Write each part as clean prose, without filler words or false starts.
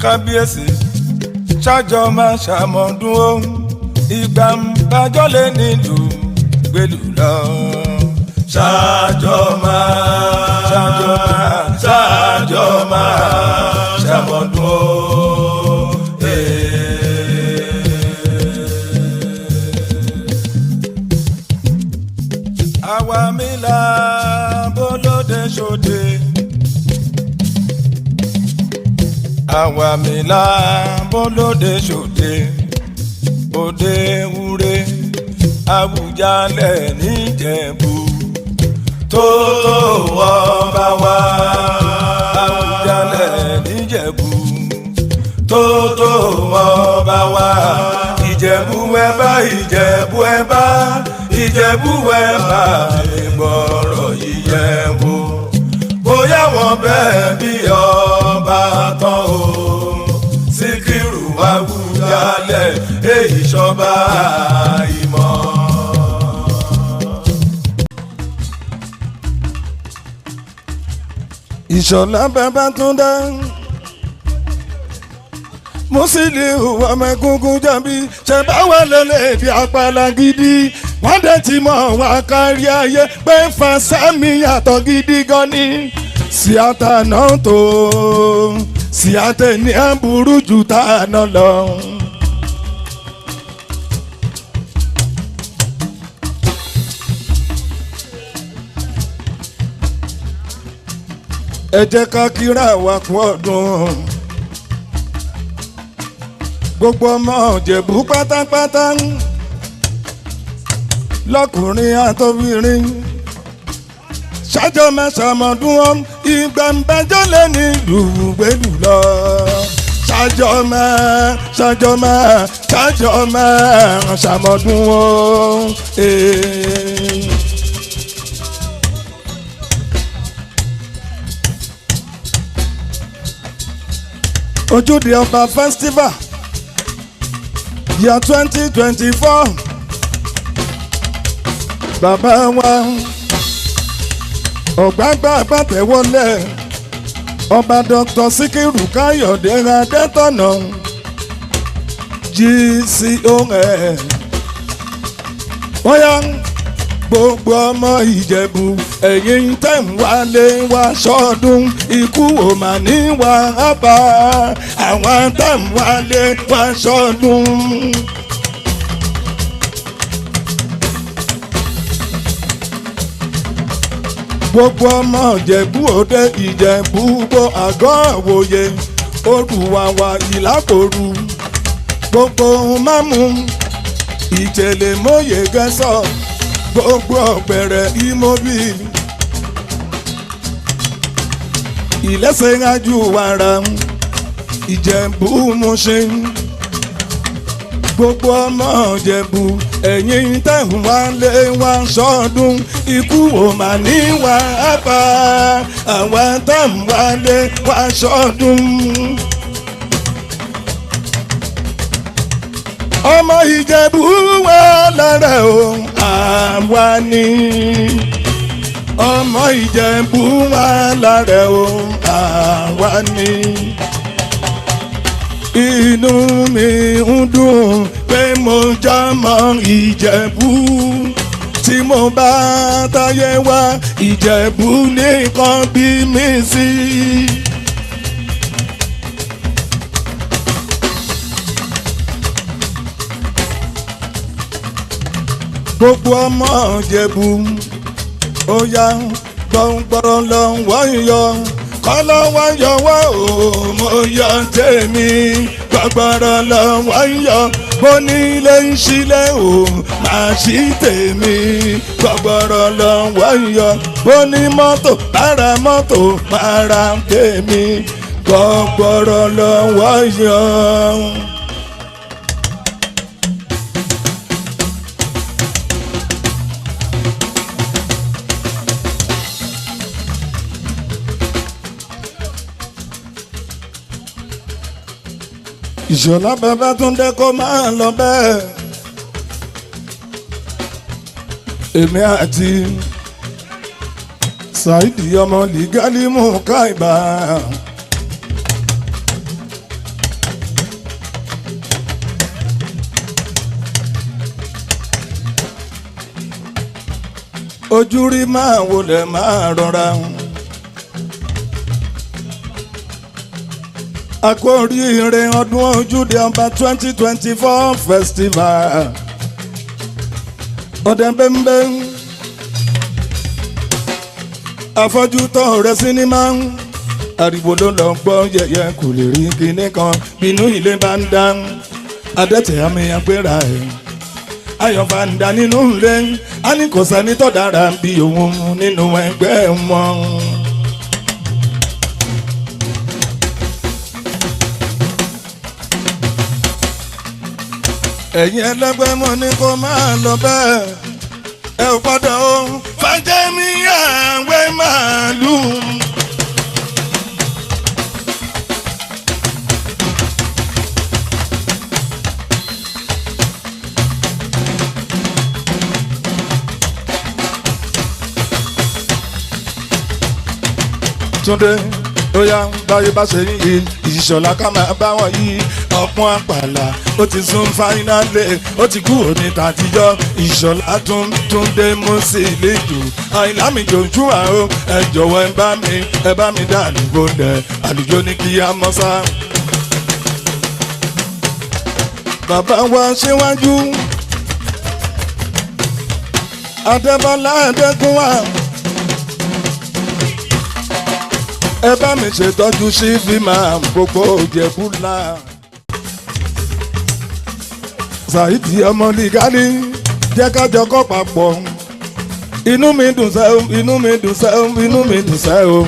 kábíyèsí ṣájọ máa ṣàmọ̀dún ohun ìgbà ń bájọ́ lé nílùú gbèlú lọ. ṣájọ máa ṣàmọ̀dún ohun. àwa mi là bólóde ṣòde. àwa mi là bólóde ṣòde. òde wúre Àwùjalẹ̀ níjẹ̀bú tó wọ́n bá wá. Àwùjalẹ̀ níjẹ̀bú tó wọ́n bá wá. Ìjẹ̀bú ẹ bá Ìjẹ̀bú ẹ bá Ìjẹ̀bú ẹ bá ìgbọ̀rọ̀ yíyẹ wò. bóyá wọn bẹ́ẹ̀ bí ọba tán o. Síkírù Àwùjalẹ̀ èyí ṣọba ìmọ̀. Ìṣọ̀lá Babátúndé Musiliu ọmọ egungun jàbí ṣe bá wà lélẹ̀ bí Apala gidi. Wọ́n dẹ̀ ti mọ̀ wá kárí ayé pé Fásámì yàtọ̀ gidi gan ni. Síátà náà tó síátà ní àbúrú jù tá a ná lọ. Ẹ jẹ́ ká kíra wa kú ọdún. Gbogbo ọmọ Ìjẹ̀bú pátápátá lọ́kùnrin àtobìnrin ṣájọ́ máa ṣàmọ̀dún ìgbà ń bẹjọ́ lé nílùú gbèlú lọ. ṣájọ́ máa ṣàmọ̀dún o. Ojude Ọba festival year 2024 bàbá wa ọ̀gbágbá àbátẹ̀wọlé ọba Dr. Síkírù Káyọ̀dé Adétọ̀nà GCON. bóyá gbogbo ọmọ Ìjẹ̀bú ẹ̀yin tẹ̀ ń wálé wá ṣọdún ikú ò mà ní wá bá àwọn tẹ̀ ń wálé wá ṣọdún. gbogbo ọmọ Ìjẹ̀bú Òde Ìjẹ̀bú gbó àgọ́ àwòye Odùwàwà Ìlàkòrú gbogbo mámú Ìjẹ̀lẹ̀ mọ́yè gẹ́sọ̀ gbogbo ọ̀gbẹ̀rẹ̀ Ìmọ̀bí Ìlẹ́sẹ̀ rájú wàrà Ìjẹ̀bú Mùṣín. gbogbo ọmọ Ìjẹ̀bú ẹ̀yin tẹ̀hún wálé wá ṣọdún ikú ò mà ní wá bá àwọn tẹ̀hún wálé wá ṣọdún. ọmọ Ìjẹ̀bú wà lára o àwa ni. ọmọ Ìjẹ̀bú wà lára o àwa ni. inú mi ń dùn pé mo jọmọ Ìjẹ̀bú. tí mo bá táyé wá Ìjẹ̀bú nìkan bí mi sí. gbogbo ọmọ Ìjẹ̀bú ó yá gbọ̀ngbọ̀rọ̀ lọ́wọ́ yọ kọ́lọ́wọ́ yọwọ́ o mo yọ tèmi gbọ̀ngbọ̀rọ̀ lọ́wọ́ yọ bó nílé ń ṣílẹ̀ o máa ṣí tèmi gbọ̀ngbọ̀rọ̀ lọ́wọ́ yọ bó ní mọ́tò bára mọ́tò máa ra tèmi gbọ̀ngbọ̀rọ̀ lọ́wọ́ yọ. Ìṣọ̀lá Babátúndé kó máa lọ bẹ́ẹ̀. èmi àti Saidi ọmọ Lìgálímù Káìbà ojú rí máa wọlé máa rọra. àkóríire ọdún Ojúde ọba 2024 festival ọdẹ bẹ́ńbẹ́ afọ́jú tọ́ rẹ̀ sinimá ariwo ló lọ gbọ́ yẹ̀yẹ́ kò lè rí kinní kan bínú ilé bá ń dá adẹ́tẹ̀ àmì àgbéra ẹ̀ ayọ̀ bá ń dá nínú ilé a ní kò sẹ́ni tó dára bí òun nínú ẹgbẹ́ wọn. ẹ̀yin ẹlẹ́gbẹ́ mọ̀ ní kó máa lọ bẹ́ẹ̀ ẹ ò gbọ́dọ̀ o fàjẹ́mí àwẹ̀ màálù. Túndé ó yá báyé bá ṣe yí Ìṣọ̀lá ká máa bá wọn yí ọpọ́n Àpàlà ó ti sún fáínálì ó ti kú òní tàtijọ́ Ìṣọ̀lá Túndé Músílíù Àyìnlá mi Joshua o ẹ jọ̀wọ́ ẹ bá mi dá àlùjọ dẹ̀ àlùjọ ní kí á mọ́ sá. bàbá wa síwájú Adébọ́lá Adégúnwà ẹ bá mi ṣètọ́jú sí fíìmà gbogbo Ìjẹ̀bú là. Saidi ọmọ Ligani jẹ́ ká jọ kọ́ papọ̀ inú mi dùn sẹ́ o inú mi dùn sẹ́ o inú mi dùn sẹ́ o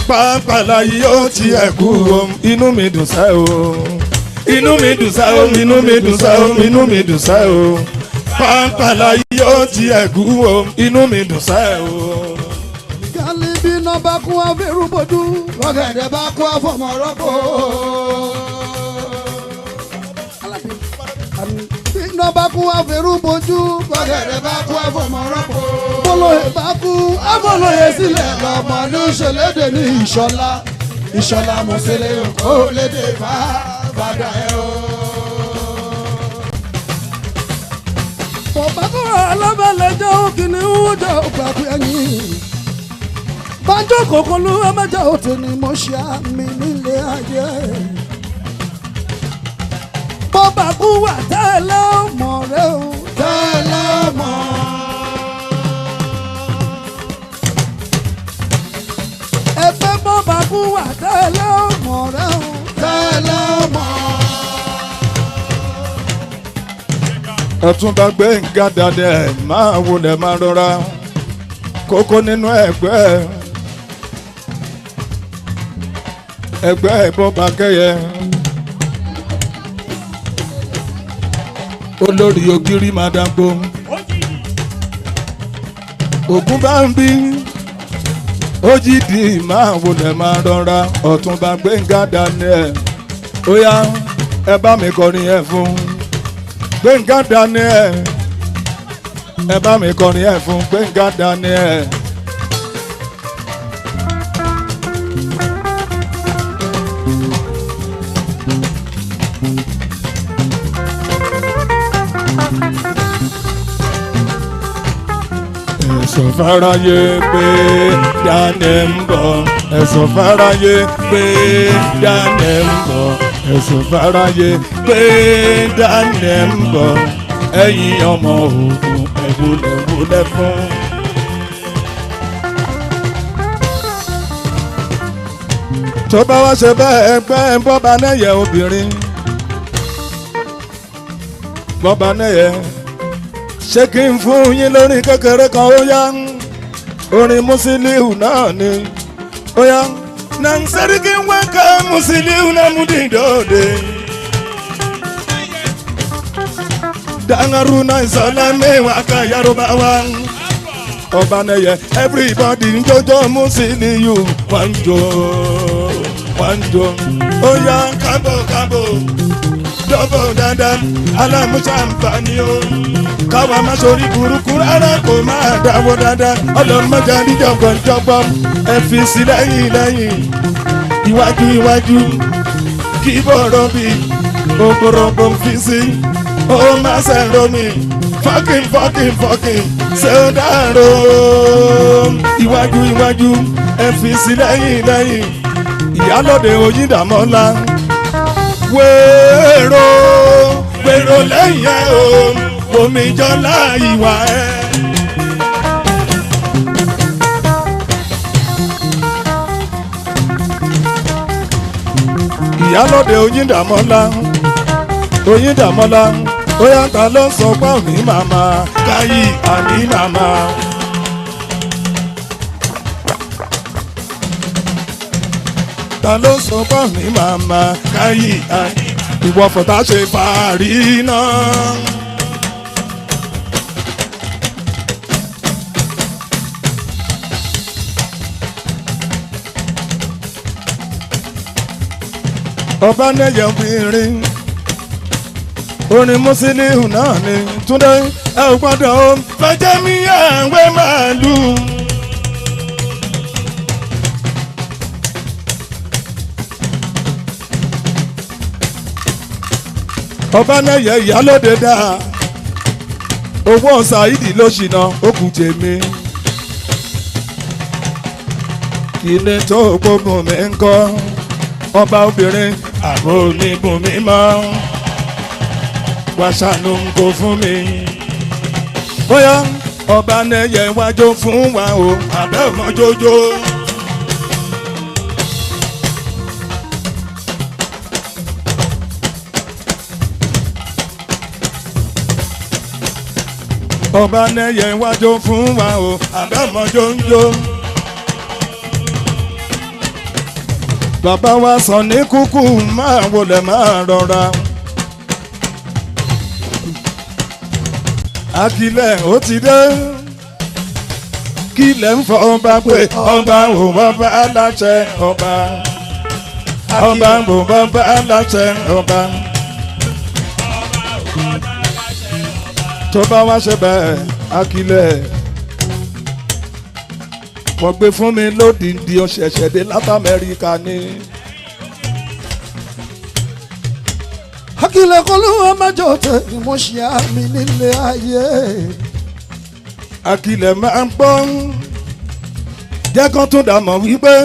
Àpàlà yìí ó ti ẹ̀kú o inú mi dùn sẹ́ o inú mi dùn sẹ́ o inú mi dùn sẹ́ o inú mi dùn sẹ́ o Àpàlà yìí ó ti ẹ̀kú o inú mi dùn sẹ́ o. Bí iná bá kún afẹ́rú bójú lọ́gẹ̀dẹ̀ bá kún afọ́mọ rọ́pò. Bí iná bá kún afẹ́rú bójú lọ́gẹ̀dẹ̀ bá kún afọ́mọ rọ́pò. Bọ́lọ́yè bá kún abọ́lọ́yè sílẹ̀ lọ́mọ ní ṣẹlẹ́dẹ̀ ní Ìṣọ̀lá. Ìṣọ̀lá Músílíù kó lédè fàdà ẹ̀ o. Bọ̀bá kọ́ra alábàlẹ̀jọ́ òkìní wújọ gbàgbé ẹ̀yìn. Bájọ́ kòkó ló wá mẹ́ta òtò ni mo ṣe àmì nílé ayé. Bọ́bà kú wà tẹ́lẹ̀ ọmọ rẹ o. Tẹ́lẹ̀ ọmọ. Ẹgbẹ́ bọ́bà kú wà tẹ́lẹ̀ ọmọ rẹ o. Tẹ́lẹ̀ ọmọ. Ọ̀túnba Gbénga Daniel máa wọlé máa rọra kókó nínú ẹgbẹ́ bọ́ba kẹ́yẹ olórí ògiri máa dàgbò ògún bá ń bí Ojide máa wọlé máa rọra Ọ̀túnba Gbénga Daniel ó yá ẹ bá mi kọrin ẹ fún Gbénga Daniel ẹ bá mi kọrin ẹ fún Gbénga Daniel. Ẹ̀sọ̀ fáráyé pé Daniel ń bọ̀ ẹ̀sọ̀ fáráyé pé Daniel ń bọ̀ ẹ̀sọ̀ fáráyé pé Daniel ń bọ̀ ẹ̀yin ọmọ Ògùn ẹ̀wòlẹ̀wòlẹ̀ fún. tó bá wá ṣe bẹ́ẹ̀ ẹgbẹ́ bọ́ba nẹ́yẹ obìnrin bọ́ba nẹ́yẹ ṣé kí n fún yín lórí kékeré kan ó yá orin Músílíù náà ni ó yá náà ń sẹ́rí kí n wá ká Músílíù náà mú dìdóde. Dangaruna Ìṣọ̀lá mẹ́wàá ká Yorùbá wa ọba nẹ́yẹ everybody ń jọjọ́ Músílíù wọ́n jó ó yá kábò dọ́bọ̀ dáadáa alámúṣàǹfààní o káwa má sórí burúkú rárá kò máa dáwọ́ dáadáa ọlọ́mọdé àdíjọ̀gbọ̀njọ̀gbọ̀n ẹ fi sí lẹ́yìn iwájú kí bọ̀rọ̀ bí ògbòrògbò fi sí ó máa ṣẹ̀rọ mi fọ́kìn ṣé ó dárò iwájú ẹ fi sí lẹ́yìn ìyálóde Oyíndàmọ́lá wérò lẹ́yìn ẹ o omi jọlá ìwà ẹ. ìyálóde Oyíndàmọ́lá ó yàtọ̀ ló ń sọ pé òní màmá káyì àní màmá. ta ló ń sọ pé òní màmá káyì àní ìwọ fọ̀tá ṣe fàárí náà. ọba nẹyẹ obìnrin orin Musiliu náà ni Túndé ẹ ò gbọ́dọ̀ fẹjẹ mi àwẹ màálù. ọba nẹyẹ ìyálóde dá owó Saidi ló ṣìnà ó kù tèmi kí ni tó gbógun mi ń kọ́ ọba obìnrin àbò onígun mi mọ́ wá ṣàánú kó fún mi. bóyá ọba nẹyẹ wájú fún wa o àbẹ́ ọmọjọ́jọ́. ọba nẹyẹ wájú fún wa o àbẹ́ ọmọjọ́jọ́. bàbá wa sọ ní kúkú máa wọlé máa rọra. Akilẹ̀ ó ti dé kílẹ̀ ń fọ ọba pé ọba ò bàbá aláṣẹ ọba ò bàbá aláṣẹ ọba. tó bá wá ṣe bẹ́ẹ̀ Akilẹ̀ wọ́n gbé fún mi lódìndí ọ̀ṣẹ̀ṣẹ̀ dé láti Amẹ́ríkà ni. Akilẹ̀ kọlùwà májọ tẹ ni mo ṣe àmì nílé ayé. Akilẹ̀ máa ń gbọ́n jẹ́ kán tún dà mọ̀ wípé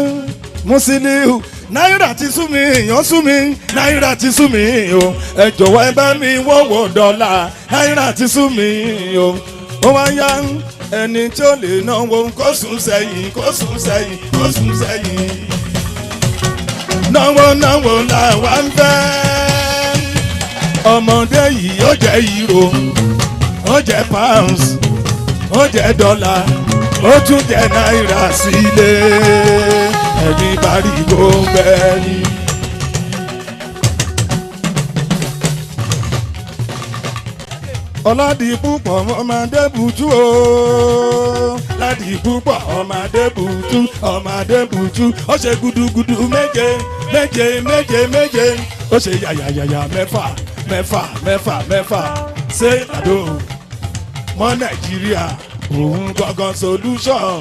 Musiliu náírà ti sú mi èèyàn sú mi náírà ti sú mi o ẹ jọ̀wọ́ ẹ bá mi wọ́wọ́ dọ́là náírà ti sú mi o ó wá yá ẹni tí ó lè náwó kó sùn sẹ́yìn náwó làwa ń fẹ́ ọmọdé yìí ó jẹ́ euro ó jẹ́ pounds ó jẹ́ dollar ó tún jẹ́ náírà sílé ẹni bá rí kó bẹ́ẹ̀ ni. Ọládìpúpọ̀ ọmọdé bùtú o Ládìpúpọ̀ ọmọdé bùtú ó ṣe gudugudu méje ó ṣe yàyàyàyà mẹ́fà ṣé àdó mọ́ Nàìjíríà òun gangan solution.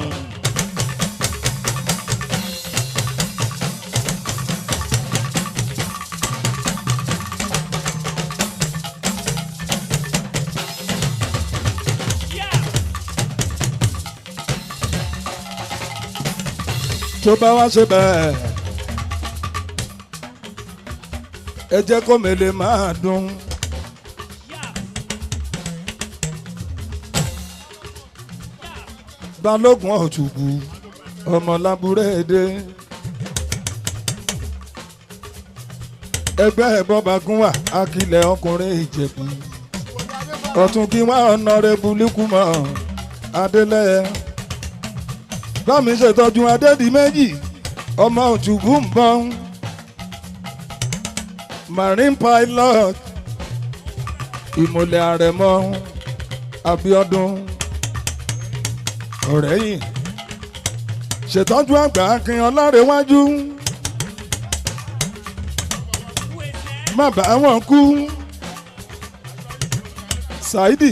tó bá wá ṣe bẹ́ẹ̀ ẹ jẹ́ kó mele máa dùn. Balógun Ọ̀túbù ọmọ Lábúrẹ́dé ẹgbẹ́ bọ́bagúnwà Akilẹ̀ ọkùnrin Ìjẹ̀bú ọ̀tún kí wọ́n ọ̀nàrẹ́bù Líkùmọ̀ Adélẹ́yẹ bámi ṣètọ́jú Adédìméjì ọmọ Ọ̀túbù ń bọ̀ marine pilot Ìmọ̀lẹ̀ Àrẹ̀mọ Abíọ́dún ọ̀rẹ́ yìí ṣètọ́jú àgbà Akin Ọlárẹ̀wájú má bá wọn kú Saidi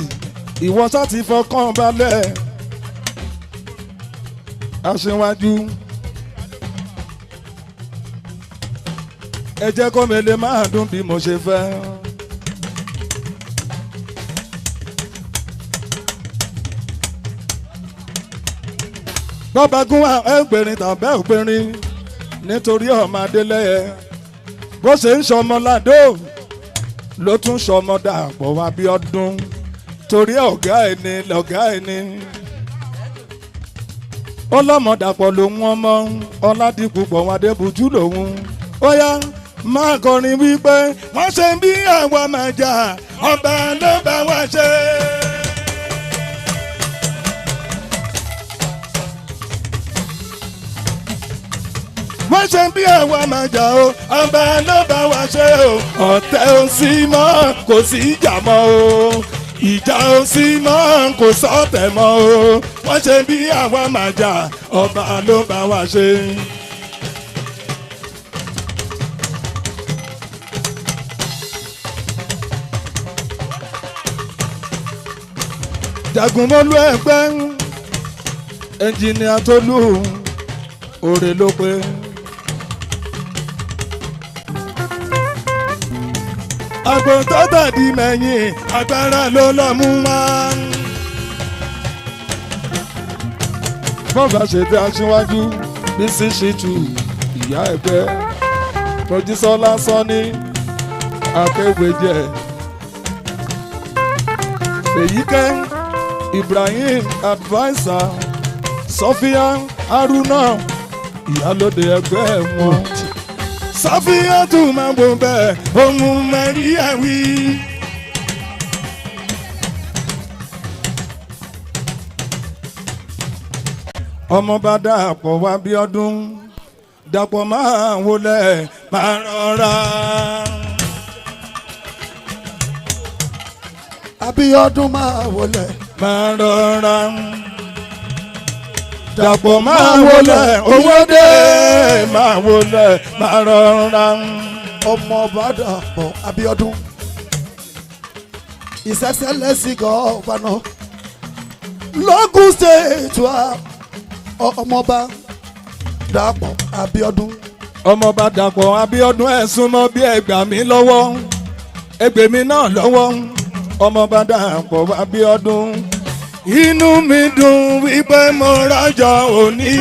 ìwọ sá ti fọkàn balẹ̀ aṣíwájú ẹ jẹ́ kó mele máa dún bí mo ṣe fẹ́ bọ́ba gún wa ẹgbẹ̀rin tàbí ẹgbẹ̀rin nítorí ọmọ adélẹ́yẹ bó ṣe ń ṣọmọ ládò ló tún ṣọmọ Dàpọ̀ Abíọ́dún torí ọ̀gá ẹni lọ̀gá ẹni ọlọ́mọ Dàpọ̀ lòun ọmọ Ọládìpúpọ̀ Adébùtú lòun ó yá máa kọrin wípé wọ́n ṣe bí àwa máa jà ọba ló bá wá ṣe. wọ́n ṣe bí àwa máa jà o ọba ló bá wá ṣe o ọ̀tẹ̀ ò sí mọ́ kò sí ìjà mọ́ o ìjà ò sí mọ́ kò sọ́tẹ̀ mọ́ o wọ́n ṣe bí àwa máa jà ọba ló bá wá ṣe. Jagunmọ́lú ẹgbẹ́ ẹnjìnìà Tolú òrè ló pé. Àgbọ̀ntọ́ tàbí mẹ́yìn agbára ló lọ mú wá. Bọ́ọ̀bà ṣètò aṣíwájú Bísí Ṣítù ìyá ẹgbẹ́ Mojísọ́lá Sọ́ní Akéwéjẹ Èyíkẹ́ Ibrahim adviser Sofia Haruna ìyálóde ẹgbẹ́ wọn. Sofia tún máa bò bẹ́ẹ̀ ohun Maria wí. Ọmọọba Dàpọ̀ Abíọ́dún Dàpọ̀ máa wọlé máa rọra. Abíọ́dún máa wọlé máa rọra. Dàpọ̀ máa wọlé Owódé máa wọlé máa rọra. Ọmọọba Dàpọ̀ Abíọ́dún His Excellency Governor Lagos State wa ọmọọba Dàpọ̀ Abíọ́dún. Ọmọọba Dàpọ̀ Abíọ́dún ẹ̀ súnmọ́ bí ẹgbà mi lọ́wọ́ ẹgbẹ́ mi náà lọ́wọ́. Ọmọọba Dàpọ̀ Abíọ́dún inú mi dùn wípé mo rájọ òní.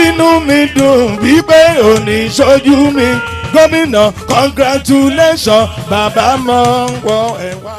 Inú mi dùn wípé òní ṣojú mi gómìnà congratulation bàbá mọ̀ wọ ẹ̀ wá.